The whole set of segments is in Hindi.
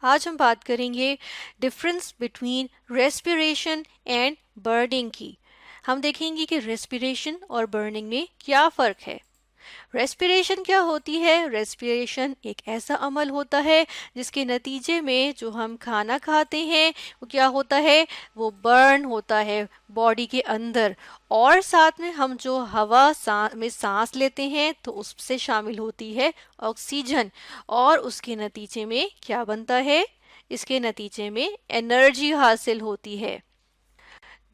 आज हम बात करेंगे difference between respiration and burning की। हम देखेंगे कि रेस्पिरेशन और बर्निंग में क्या फ़र्क है। रेस्पिरेशन क्या होती है? रेस्पिरेशन एक ऐसा अमल होता है जिसके नतीजे में जो हम खाना खाते हैं वो क्या होता है, वो बर्न होता है बॉडी के अंदर। और साथ में हम जो हवा में सांस लेते हैं तो उससे शामिल होती है ऑक्सीजन। और उसके नतीजे में क्या बनता है? इसके नतीजे में एनर्जी हासिल होती है।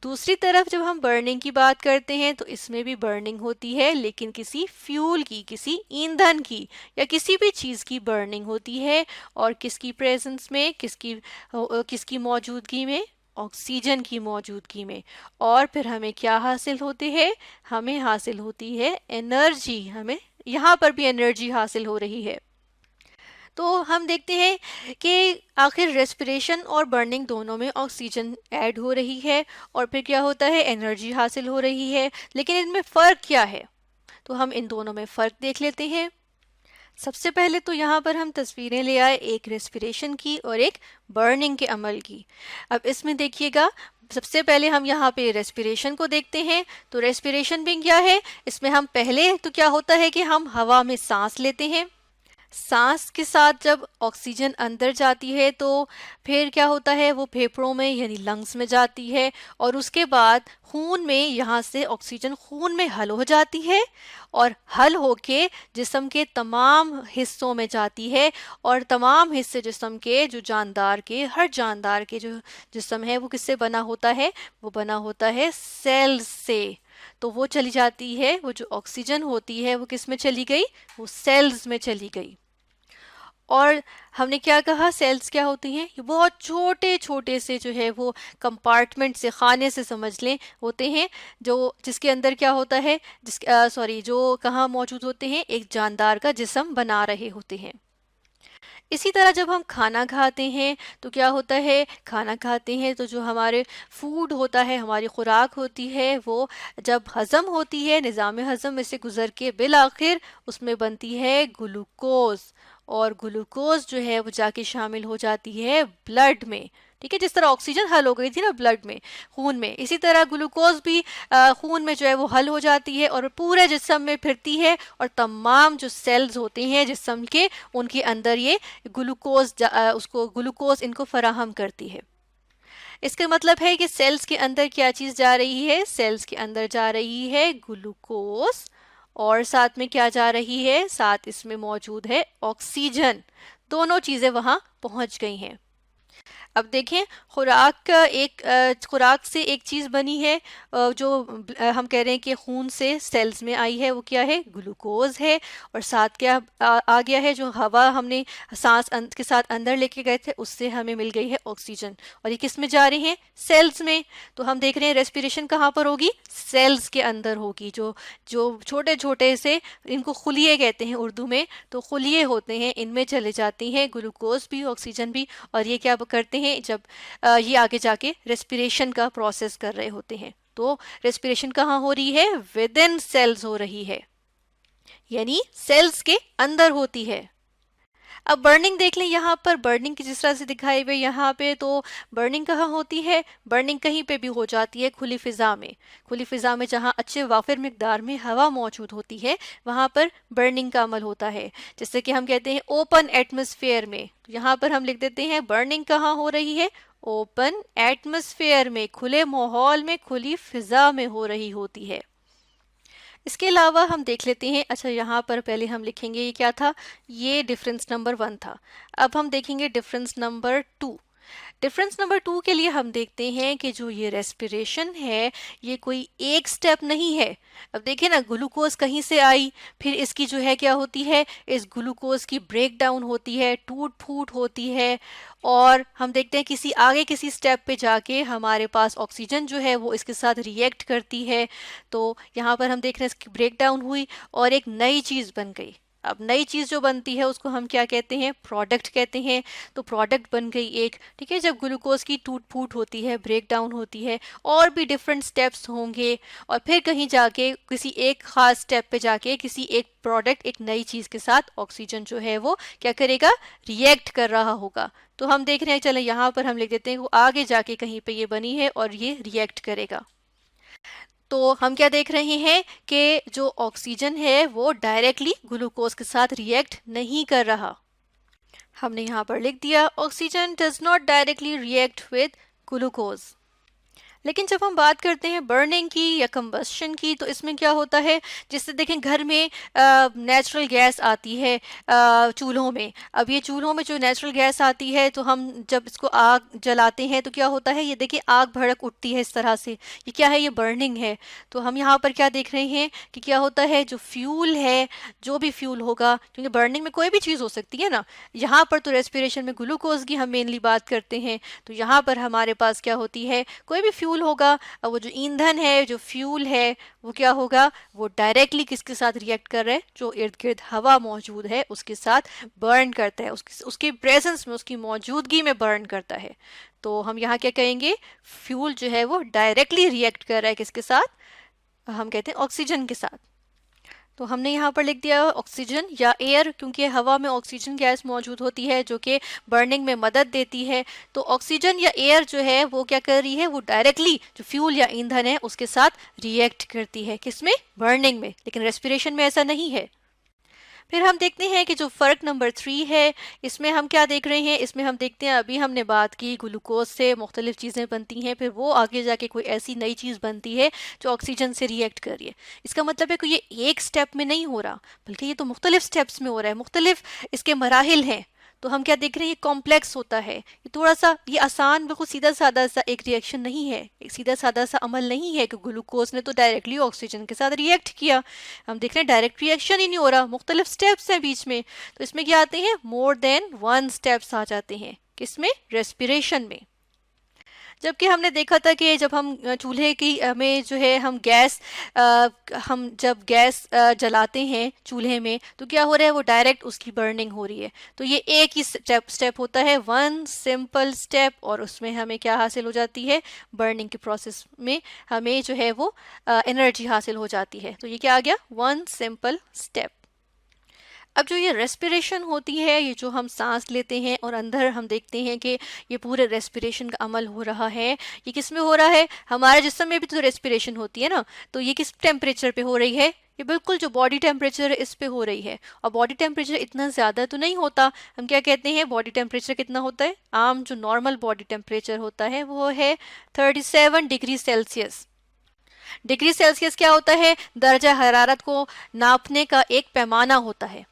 दूसरी तरफ जब हम बर्निंग की बात करते हैं तो इसमें भी बर्निंग होती है, लेकिन किसी फ्यूल की, किसी ईंधन की या किसी भी चीज़ की बर्निंग होती है। और किसकी प्रेजेंस में, किसकी मौजूदगी में? ऑक्सीजन की मौजूदगी में। और फिर हमें क्या हासिल होती है? हमें हासिल होती है एनर्जी। हमें यहाँ पर भी एनर्जी हासिल हो रही है। तो हम देखते हैं कि आखिर रेस्पिरेशन और बर्निंग दोनों में ऑक्सीजन ऐड हो रही है और फिर क्या होता है, एनर्जी हासिल हो रही है। लेकिन इनमें फ़र्क क्या है? तो हम इन दोनों में फ़र्क देख लेते हैं। सबसे पहले तो यहाँ पर हम तस्वीरें ले आए, एक रेस्पिरेशन की और एक बर्निंग के अमल की। अब इसमें देखिएगा, सबसे पहले हम यहाँ पे रेस्पिरेशन को देखते हैं। तो रेस्पिरेशन भी क्या है? इसमें हम पहले तो क्या होता है कि हम हवा में सांस लेते हैं। सांस के साथ जब ऑक्सीजन अंदर जाती है तो फिर क्या होता है, वो फेफड़ों में यानी लंग्स में जाती है। और उसके बाद खून में, यहाँ से ऑक्सीजन खून में हल हो जाती है और हल होके जिस्म के तमाम हिस्सों में जाती है। और तमाम हिस्से जिस्म के, जो जानदार के, हर जानदार के जो जिस्म है वो किससे बना होता है? वो बना होता है सेल्स से। तो वो चली जाती है, वो जो ऑक्सीजन होती है वो किस में चली गई? वो सेल्स में चली गई। और हमने क्या कहा, सेल्स क्या होती हैं? ये बहुत छोटे छोटे से जो है वो कंपार्टमेंट से, खाने से समझ लें, होते हैं। जो जिसके अंदर क्या होता है, जो कहाँ मौजूद होते हैं? एक जानदार का जिस्म बना रहे होते हैं। इसी तरह जब हम खाना खाते हैं तो क्या होता है, खाना खाते हैं तो जो हमारे फूड होता है, हमारी खुराक होती है, वो जब हज़म होती है, निज़ाम हज़म में से गुज़र के बिल आखिर उसमें बनती है ग्लूकोज। और ग्लूकोज जो है वो जाके शामिल हो जाती है ब्लड में। ठीक है, जिस तरह ऑक्सीजन हल हो गई थी ना ब्लड में, खून में, इसी तरह ग्लूकोज भी खून में जो है वो हल हो जाती है और पूरे जिस्म में फिरती है। और तमाम जो सेल्स होते हैं जिस्म के, उनके अंदर ये उसको ग्लूकोज इनको फराहम करती है। इसका मतलब है कि सेल्स के अंदर क्या चीज जा रही है? सेल्स के अंदर जा रही है ग्लूकोज। और साथ में क्या जा रही है? साथ इसमें मौजूद है ऑक्सीजन। दोनों चीजें वहां पहुंच गई हैं। अब देखें, खुराक से एक चीज़ बनी है, हम कह रहे हैं कि खून से सेल्स में आई है, वो क्या है? ग्लूकोज है। और साथ क्या आ गया है? जो हवा हमने के साथ अंदर लेके गए थे उससे हमें मिल गई है ऑक्सीजन। और ये किस में जा रही है? सेल्स में। तो हम देख रहे हैं रेस्पिरेशन कहाँ पर होगी? सेल्स के अंदर होगी। जो जो छोटे छोटे से, इनको खुलिये कहते हैं उर्दू में, तो खुलिये होते हैं, इनमें चले जाती हैं ग्लूकोज भी, ऑक्सीजन भी। और ये क्या करते हैं, जब ये आगे जाके रेस्पिरेशन का प्रोसेस कर रहे होते हैं। तो रेस्पिरेशन कहाँ हो रही है? विद इन सेल्स हो रही है, यानी सेल्स के अंदर होती है। अब बर्निंग देख लें, यहाँ पर बर्निंग की जिस तरह से दिखाई हुई यहाँ पे, तो बर्निंग कहाँ होती है? बर्निंग कहीं पे भी हो जाती है खुली फिजा में। खुली फिजा में जहाँ अच्छे वाफिर मिकदार में हवा मौजूद होती है, वहाँ पर बर्निंग का अमल होता है। जैसे कि हम कहते हैं ओपन एटमॉस्फेयर में, तो यहाँ पर हम लिख देते हैं बर्निंग कहाँ हो रही है? ओपन एटमॉस्फेयर में, खुले माहौल में, खुली फिजा में हो रही होती है। इसके अलावा हम देख लेते हैं, अच्छा यहाँ पर पहले हम लिखेंगे ये क्या था, ये डिफरेंस नंबर 1 था। अब हम देखेंगे डिफरेंस नंबर 2। डिफरेंस नंबर 2 के लिए हम देखते हैं कि जो ये रेस्पिरेशन है, ये कोई एक स्टेप नहीं है। अब देखिए ना, ग्लूकोज कहीं से आई, फिर इसकी जो है क्या होती है, इस ग्लूकोज की ब्रेक डाउन होती है, टूट फूट होती है। और हम देखते हैं किसी स्टेप पे जाके हमारे पास ऑक्सीजन जो है वो इसके साथ रिएक्ट करती है। तो यहाँ पर हम देख रहे हैं इसकी ब्रेक डाउन हुई और एक नई चीज़ बन गई। अब नई चीज़ जो बनती है उसको हम क्या कहते हैं, प्रोडक्ट कहते हैं। तो प्रोडक्ट बन गई एक, ठीक है। जब ग्लूकोज की टूट फूट होती है, ब्रेक डाउन होती है, और भी डिफरेंट स्टेप्स होंगे, और फिर कहीं जाके किसी एक खास स्टेप पे जाके किसी एक प्रोडक्ट, एक नई चीज़ के साथ ऑक्सीजन जो है वो क्या करेगा, रिएक्ट कर रहा होगा। तो हम देख रहे हैं, चलो यहाँ पर हम लिख देते हैं वो आगे जाके कहीं पे ये बनी है और ये रिएक्ट करेगा। तो हम क्या देख रहे हैं कि जो ऑक्सीजन है वो डायरेक्टली ग्लूकोज के साथ रिएक्ट नहीं कर रहा। हमने यहाँ पर लिख दिया oxygen does not directly react with glucose. लेकिन जब हम बात करते हैं बर्निंग की या कंबस्शन की, तो इसमें क्या होता है, जिससे देखें घर में नेचुरल गैस आती है चूल्हों में। अब ये चूल्हों में जो नेचुरल गैस आती है, तो हम जब इसको आग जलाते हैं तो क्या होता है, ये देखिए आग भड़क उठती है इस तरह से। ये क्या है, ये बर्निंग है। तो हम यहाँ पर क्या देख रहे हैं कि क्या होता है, जो फ्यूल है, जो भी फ्यूल होगा, क्योंकि बर्निंग में कोई भी चीज़ हो सकती है ना। यहाँ पर तो रेस्पिरेशन में ग्लूकोज की हम मेनली बात करते हैं। तो यहाँ पर हमारे पास क्या होती है, कोई भी फ्यूल होगा, वो जो ईंधन है, जो फ्यूल है, वो क्या होगा, वो डायरेक्टली किसके साथ रिएक्ट कर रहा है, जो इर्द गिर्द हवा मौजूद है उसके साथ बर्न करता है, उसके प्रेजेंस में, उसकी मौजूदगी में बर्न करता है। तो हम यहाँ क्या कहेंगे, फ्यूल जो है वो डायरेक्टली रिएक्ट कर रहा है किसके साथ, हम कहते हैं ऑक्सीजन के साथ। तो हमने यहाँ पर लिख दिया ऑक्सीजन या एयर, क्योंकि हवा में ऑक्सीजन गैस मौजूद होती है जो कि बर्निंग में मदद देती है। तो ऑक्सीजन या एयर जो है वो क्या कर रही है, वो डायरेक्टली जो फ्यूल या ईंधन है उसके साथ रिएक्ट करती है, किसमें, बर्निंग में। लेकिन रेस्पिरेशन में ऐसा नहीं है। फिर हम देखते हैं कि जो फ़र्क नंबर 3 है, इसमें हम क्या देख रहे हैं, इसमें हम देखते हैं, अभी हमने बात की ग्लूकोज से मुख्तलिफ चीज़ें बनती हैं, फिर वो आगे जाके कोई ऐसी नई चीज़ बनती है जो ऑक्सीजन से रिएक्ट कर रही है। इसका मतलब है कि ये एक स्टेप में नहीं हो रहा, बल्कि ये तो मुख्तलिफ स्टेप्स में हो रहा है, मुख्तलिफ इसके मराहिल हैं। तो हम क्या देख रहे हैं, ये कॉम्प्लेक्स होता है, ये थोड़ा सा, ये आसान बिल्कुल सीधा साधा सा एक रिएक्शन नहीं है, एक सीधा साधा सा अमल नहीं है कि ग्लूकोज ने तो डायरेक्टली ऑक्सीजन के साथ रिएक्ट किया। हम देख रहे हैं डायरेक्ट रिएक्शन ही नहीं हो रहा, मुख्तलिफ स्टेप्स हैं बीच में। तो इसमें क्या आते हैं, मोर देन वन स्टेप्स आ जाते हैं, किसमें, रेस्पिरेशन में। जबकि हमने देखा था कि जब हम चूल्हे की में जो है हम गैस हम जब गैस जलाते हैं चूल्हे में, तो क्या हो रहा है, वो डायरेक्ट उसकी बर्निंग हो रही है। तो ये एक ही स्टेप होता है, वन सिंपल स्टेप, और उसमें हमें क्या हासिल हो जाती है, बर्निंग के प्रोसेस में हमें जो है वो एनर्जी हासिल हो जाती है। तो ये क्या आ गया, वन सिंपल स्टेप। अब जो ये रेस्पिरेशन होती है, ये जो हम सांस लेते हैं और अंदर हम देखते हैं कि ये पूरे रेस्पिरेशन का अमल हो रहा है, ये किस में हो रहा है, हमारे जिस्म में भी तो रेस्पिरेशन होती है ना। तो ये किस टेम्परेचर पे हो रही है, ये बिल्कुल जो बॉडी टेम्परेचर है इस पे हो रही है। और बॉडी टेम्परेचर इतना ज़्यादा तो नहीं होता, हम क्या कहते हैं, बॉडी टेम्परेचर कितना होता है, आम जो नॉर्मल बॉडी टेम्परेचर होता है वो है 37 डिग्री सेल्सियस। डिग्री सेल्सियस क्या होता है, दर्जा हरारत को नापने का एक पैमाना होता है।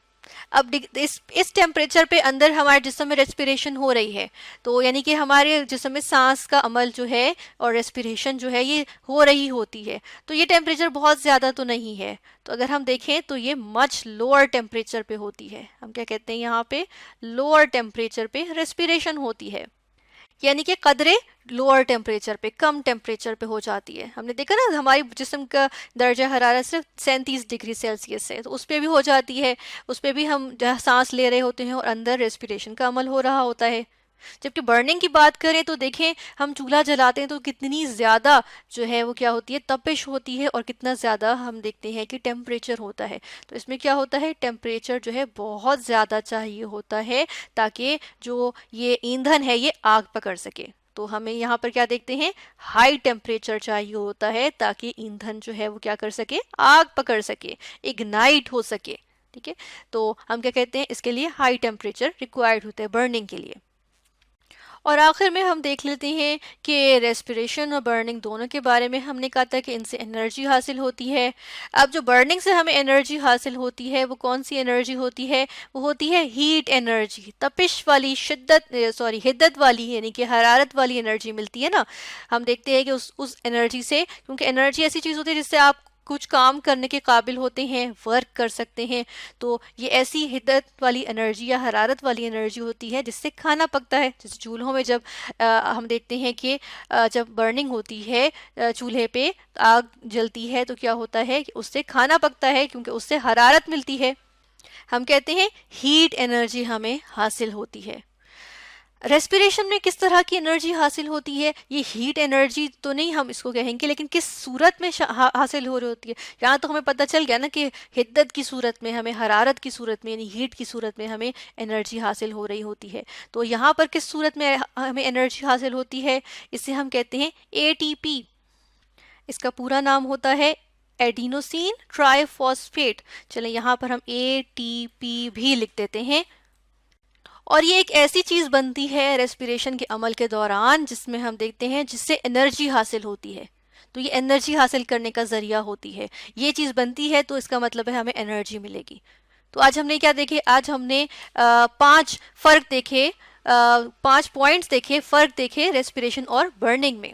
अब इस टेम्परेचर पे अंदर हमारे जिस्म में रेस्पिरेशन हो रही है, तो यानी कि हमारे जिस्म में सांस का अमल जो है और रेस्पिरेशन जो है ये हो रही होती है। तो ये टेम्परेचर बहुत ज़्यादा तो नहीं है। तो अगर हम देखें तो ये मच लोअर टेम्परेचर पे होती है, हम क्या कहते हैं यहाँ पे, लोअर टेम्परेचर पे रेस्पिरेशन होती है, यानी कि कदरे लोअर टेम्परेचर पे, कम टेम्परेचर पे हो जाती है। हमने देखा ना हमारी जिस्म का दर्जा हरारत सिर्फ 37 डिग्री सेल्सियस है, तो उस पर भी हो जाती है, उस पर भी हम सांस ले रहे होते हैं और अंदर रेस्पिरेशन का अमल हो रहा होता है। जबकि बर्निंग की बात करें तो देखें, हम चूल्हा जलाते हैं तो कितनी ज़्यादा जो है वो क्या होती है, तपिश होती है, और कितना ज़्यादा हम देखते हैं कि टेम्परेचर होता है। तो इसमें क्या होता है, टेम्परेचर जो है बहुत ज़्यादा चाहिए होता है ताकि जो ये ईंधन है ये आग पकड़ सके। तो हमें यहाँ पर क्या देखते हैं, हाई टेम्परेचर चाहिए होता है ताकि ईंधन जो है वो क्या कर सके, आग पकड़ सके, इग्नाइट हो सके। ठीक है, तो हम क्या कहते हैं, इसके लिए हाई टेम्परेचर रिक्वायर्ड होता है बर्निंग के लिए। और आखिर में हम देख लेते हैं कि रेस्पिरेशन और बर्निंग दोनों के बारे में हमने कहा था कि इनसे एनर्जी हासिल होती है। अब जो बर्निंग से हमें एनर्जी हासिल होती है वो कौन सी एनर्जी होती है, वो होती है हीट एनर्जी, तपिश वाली, हिद्दत वाली, यानी कि हरारत वाली एनर्जी मिलती है ना। हम देखते हैं कि उस एनर्जी से, क्योंकि एनर्जी ऐसी चीज़ होती है जिससे आप कुछ काम करने के काबिल होते हैं, वर्क कर सकते हैं। तो ये ऐसी हिद्दत वाली एनर्जी या हरारत वाली एनर्जी होती है जिससे खाना पकता है। जैसे चूल्हों में जब हम देखते हैं कि जब बर्निंग होती है, चूल्हे पे आग जलती है, तो क्या होता है कि उससे खाना पकता है, क्योंकि उससे हरारत मिलती है। हम कहते हैं हीट एनर्जी हमें हासिल होती है। रेस्पिरेशन में किस तरह की एनर्जी हासिल होती है, ये हीट एनर्जी तो नहीं हम इसको कहेंगे, लेकिन किस सूरत में हासिल हो रही होती है, यहाँ तो हमें पता चल गया ना कि हिद्दत की सूरत में हमें, हरारत की सूरत में यानी हीट की सूरत में हमें एनर्जी हासिल हो रही होती है। तो यहाँ पर किस सूरत में हमें एनर्जी हासिल होती है, इसे हम कहते हैं एटीपी। इसका पूरा नाम होता है एडिनोसिन ट्राइफॉस्फेट। चले यहाँ पर हम एटीपी भी लिख देते हैं। और ये एक ऐसी चीज बनती है रेस्पिरेशन के अमल के दौरान जिसमें हम देखते हैं जिससे एनर्जी हासिल होती है। तो ये एनर्जी हासिल करने का जरिया होती है, ये चीज बनती है तो इसका मतलब है हमें एनर्जी मिलेगी। तो आज हमने क्या देखे, आज हमने 5 फर्क देखे, 5 पॉइंट्स देखे, फर्क देखे रेस्पिरेशन और बर्निंग में।